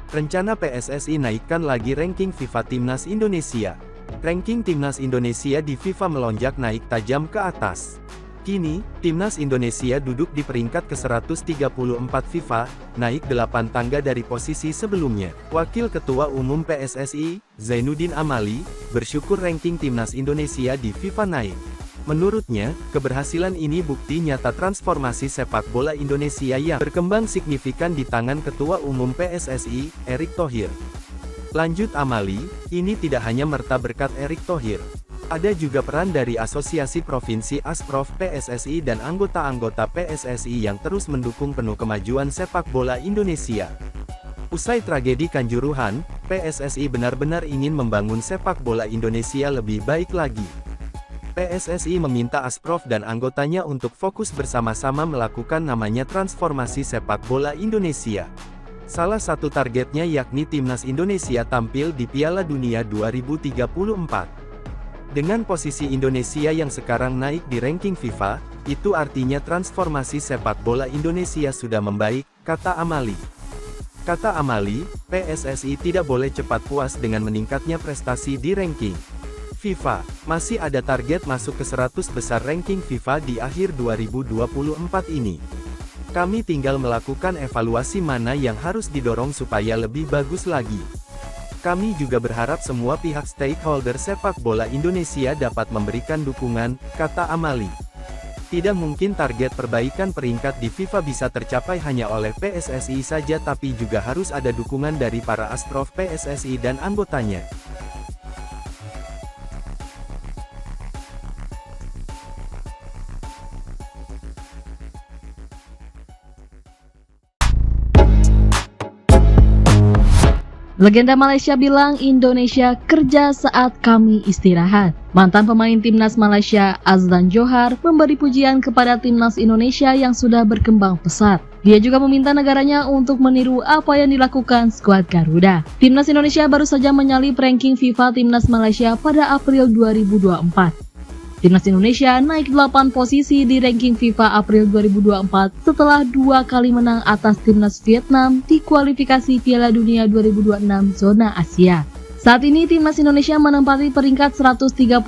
Rencana PSSI naikkan lagi ranking FIFA Timnas Indonesia. Ranking Timnas Indonesia di FIFA melonjak naik tajam ke atas. Kini, Timnas Indonesia duduk di peringkat ke-134 FIFA, naik 8 tangga dari posisi sebelumnya. Wakil Ketua Umum PSSI, Zainuddin Amali, bersyukur ranking Timnas Indonesia di FIFA naik. Menurutnya, keberhasilan ini bukti nyata transformasi sepak bola Indonesia yang berkembang signifikan di tangan Ketua Umum PSSI, Erick Thohir. Lanjut Amali, ini tidak hanya merta berkat Erick Thohir. Ada juga peran dari Asosiasi Provinsi Asprof PSSI dan anggota-anggota PSSI yang terus mendukung penuh kemajuan sepak bola Indonesia. Usai tragedi Kanjuruhan, PSSI benar-benar ingin membangun sepak bola Indonesia lebih baik lagi. PSSI meminta Asprof dan anggotanya untuk fokus bersama-sama melakukan namanya transformasi sepak bola Indonesia. Salah satu targetnya yakni Timnas Indonesia tampil di Piala Dunia 2034. Dengan posisi Indonesia yang sekarang naik di ranking FIFA, itu artinya transformasi sepak bola Indonesia sudah membaik, kata Amali. Kata Amali, PSSI tidak boleh cepat puas dengan meningkatnya prestasi di ranking FIFA. Masih ada target masuk ke 100 besar ranking FIFA di akhir 2024 ini. Kami tinggal melakukan evaluasi mana yang harus didorong supaya lebih bagus lagi. Kami juga berharap semua pihak stakeholder sepak bola Indonesia dapat memberikan dukungan, kata Amali. Tidak mungkin target perbaikan peringkat di FIFA bisa tercapai hanya oleh PSSI saja tapi juga harus ada dukungan dari para asprof PSSI dan anggotanya. Legenda Malaysia bilang Indonesia kerja saat kami istirahat. Mantan pemain Timnas Malaysia Azlan Johar memberi pujian kepada Timnas Indonesia yang sudah berkembang pesat. Dia juga meminta negaranya untuk meniru apa yang dilakukan skuad Garuda. Timnas Indonesia baru saja menyalip ranking FIFA Timnas Malaysia pada April 2024. Timnas Indonesia naik 8 posisi di ranking FIFA April 2024 setelah 2 kali menang atas Timnas Vietnam di kualifikasi Piala Dunia 2026 zona Asia. Saat ini Timnas Indonesia menempati peringkat 134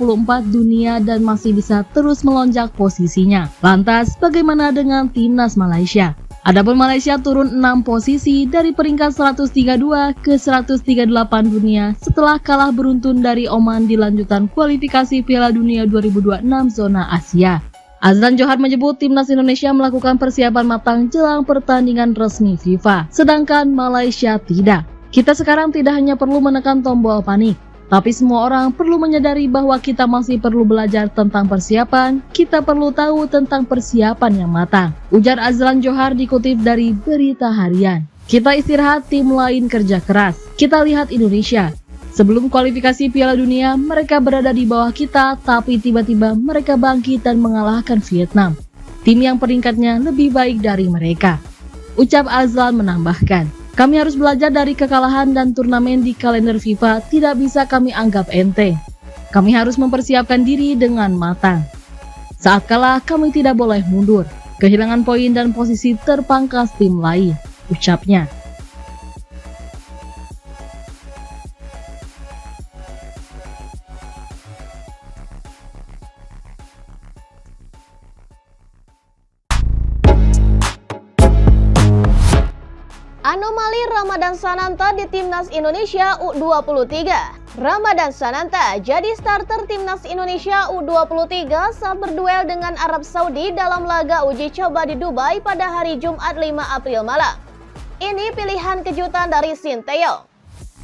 dunia dan masih bisa terus melonjak posisinya. Lantas, bagaimana dengan Timnas Malaysia? Adapun Malaysia turun 6 posisi dari peringkat 132 ke 138 dunia setelah kalah beruntun dari Oman di lanjutan kualifikasi Piala Dunia 2026 zona Asia. Azlan Johar menyebut Timnas Indonesia melakukan persiapan matang jelang pertandingan resmi FIFA, sedangkan Malaysia tidak. Kita sekarang tidak hanya perlu menekan tombol panik, tapi semua orang perlu menyadari bahwa kita masih perlu belajar tentang persiapan, kita perlu tahu tentang persiapan yang matang. Ujar Azlan Johar dikutip dari Berita Harian. Kita istirahat, tim lain kerja keras. Kita lihat Indonesia. Sebelum kualifikasi Piala Dunia, mereka berada di bawah kita, tapi tiba-tiba mereka bangkit dan mengalahkan Vietnam. Tim yang peringkatnya lebih baik dari mereka. Ucap Azlan menambahkan. Kami harus belajar dari kekalahan dan turnamen di kalender FIFA tidak bisa kami anggap enteng. Kami harus mempersiapkan diri dengan matang. Saat kalah, kami tidak boleh mundur. Kehilangan poin dan posisi terpangkas tim lain, ucapnya. Anomali Ramadan Sananta di Timnas Indonesia U23. Ramadan Sananta jadi starter Timnas Indonesia U23 saat berduel dengan Arab Saudi dalam laga uji coba di Dubai pada hari Jumat 5 April malam. Ini pilihan kejutan dari Sinteyong.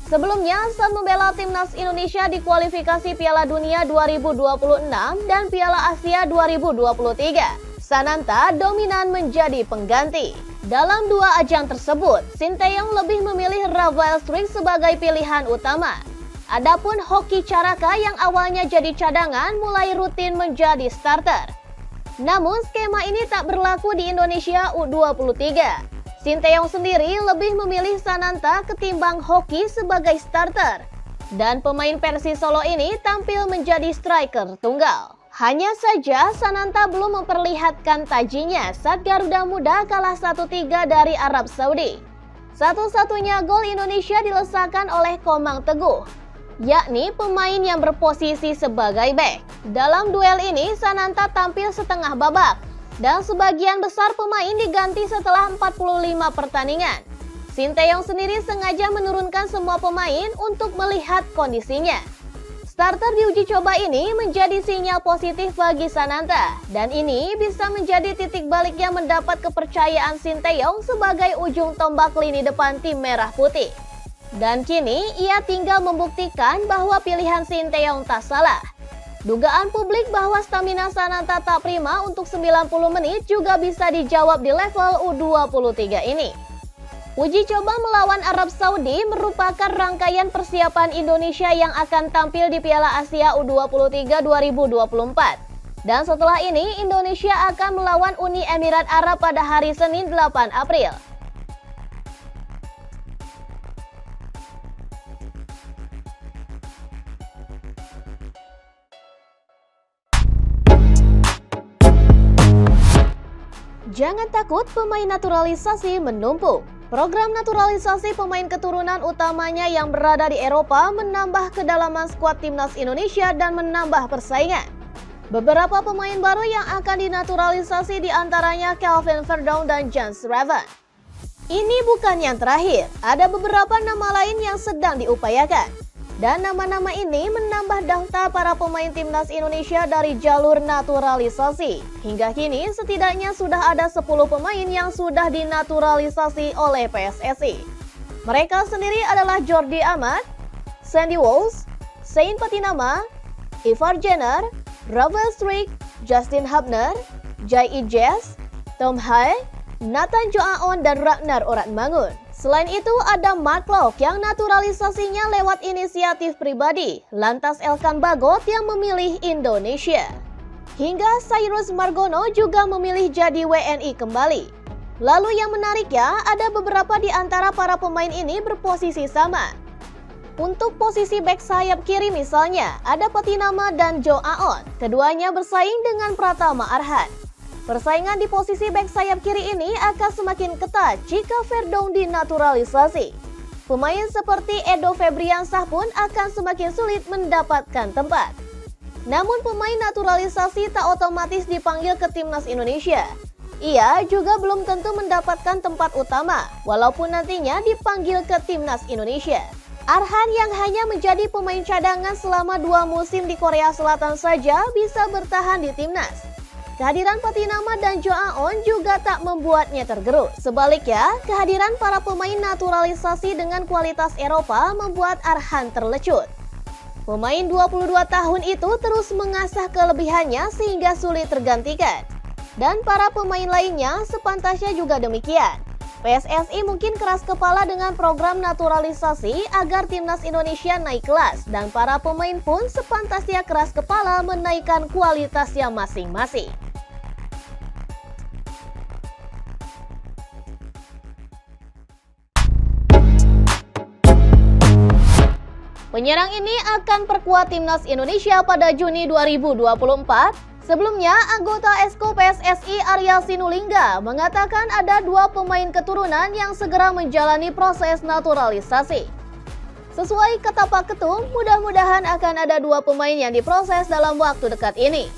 Sebelumnya, saat membela Timnas Indonesia di kualifikasi Piala Dunia 2026 dan Piala Asia 2023, Sananta dominan menjadi pengganti. Dalam dua ajang tersebut, Sinteyong lebih memilih Rafael Struijk sebagai pilihan utama. Adapun Hoki Caraka yang awalnya jadi cadangan mulai rutin menjadi starter. Namun skema ini tak berlaku di Indonesia U23. Sinteyong sendiri lebih memilih Sananta ketimbang Hoki sebagai starter. Dan pemain Persis Solo ini tampil menjadi striker tunggal. Hanya saja Sananta belum memperlihatkan tajinya saat Garuda Muda kalah 1-3 dari Arab Saudi. Satu-satunya gol Indonesia dilesakan oleh Komang Teguh, yakni pemain yang berposisi sebagai bek. Dalam duel ini, Sananta tampil setengah babak, dan sebagian besar pemain diganti setelah 45 pertandingan. Sinteyong sendiri sengaja menurunkan semua pemain untuk melihat kondisinya. Starter di uji coba ini menjadi sinyal positif bagi Sananta, dan ini bisa menjadi titik balik yang mendapat kepercayaan Sinteyong sebagai ujung tombak lini depan tim Merah Putih. Dan kini ia tinggal membuktikan bahwa pilihan Sinteyong tak salah. Dugaan publik bahwa stamina Sananta tak prima untuk 90 menit juga bisa dijawab di level U23 ini. Uji coba melawan Arab Saudi merupakan rangkaian persiapan Indonesia yang akan tampil di Piala Asia U23 2024. Dan setelah ini, Indonesia akan melawan Uni Emirat Arab pada hari Senin 8 April. Jangan takut, pemain naturalisasi menumpuk. Program naturalisasi pemain keturunan utamanya yang berada di Eropa menambah kedalaman skuad timnas Indonesia dan menambah persaingan. Beberapa pemain baru yang akan dinaturalisasi diantaranya Calvin Verdong dan Jan Schreven. Ini bukan yang terakhir, ada beberapa nama lain yang sedang diupayakan. Dan nama-nama ini menambah daftar para pemain timnas Indonesia dari jalur naturalisasi. Hingga kini setidaknya sudah ada 10 pemain yang sudah dinaturalisasi oleh PSSI. Mereka sendiri adalah Jordi Amat, Sandy Walsh, Shane Patinama, Ivar Jenner, Rafael Struijk, Justin Hubner, Jai Ijes, Tom Haye, Nathan Joaon, dan Ragnar Oratmangun. Selain itu ada Mark Klok yang naturalisasinya lewat inisiatif pribadi, lantas Elkan Bagot yang memilih Indonesia. Hingga Cyrus Margono juga memilih jadi WNI kembali. Lalu yang menariknya, ada beberapa di antara para pemain ini berposisi sama. Untuk posisi bek sayap kiri misalnya, ada Patinama dan Jo Aon. Keduanya bersaing dengan Pratama Arhan. Persaingan di posisi bek sayap kiri ini akan semakin ketat jika Verdong dinaturalisasi. Pemain seperti Edo Febriansah pun akan semakin sulit mendapatkan tempat. Namun pemain naturalisasi tak otomatis dipanggil ke timnas Indonesia. Ia juga belum tentu mendapatkan tempat utama, walaupun nantinya dipanggil ke timnas Indonesia. Arhan yang hanya menjadi pemain cadangan selama 2 musim di Korea Selatan saja bisa bertahan di timnas. Kehadiran Patinama dan Jo Aon juga tak membuatnya tergerus. Sebaliknya, kehadiran para pemain naturalisasi dengan kualitas Eropa membuat Arhan terlecut. Pemain 22 tahun itu terus mengasah kelebihannya sehingga sulit tergantikan. Dan para pemain lainnya sepantasnya juga demikian. PSSI mungkin keras kepala dengan program naturalisasi agar timnas Indonesia naik kelas, dan para pemain pun sepantasnya keras kepala menaikkan kualitasnya masing-masing. Penyerang ini akan perkuat timnas Indonesia pada Juni 2024. Sebelumnya, anggota Esko PSSI Arya Sinulinga mengatakan ada 2 pemain keturunan yang segera menjalani proses naturalisasi. Sesuai kata Pak Ketum, mudah-mudahan akan ada 2 pemain yang diproses dalam waktu dekat ini.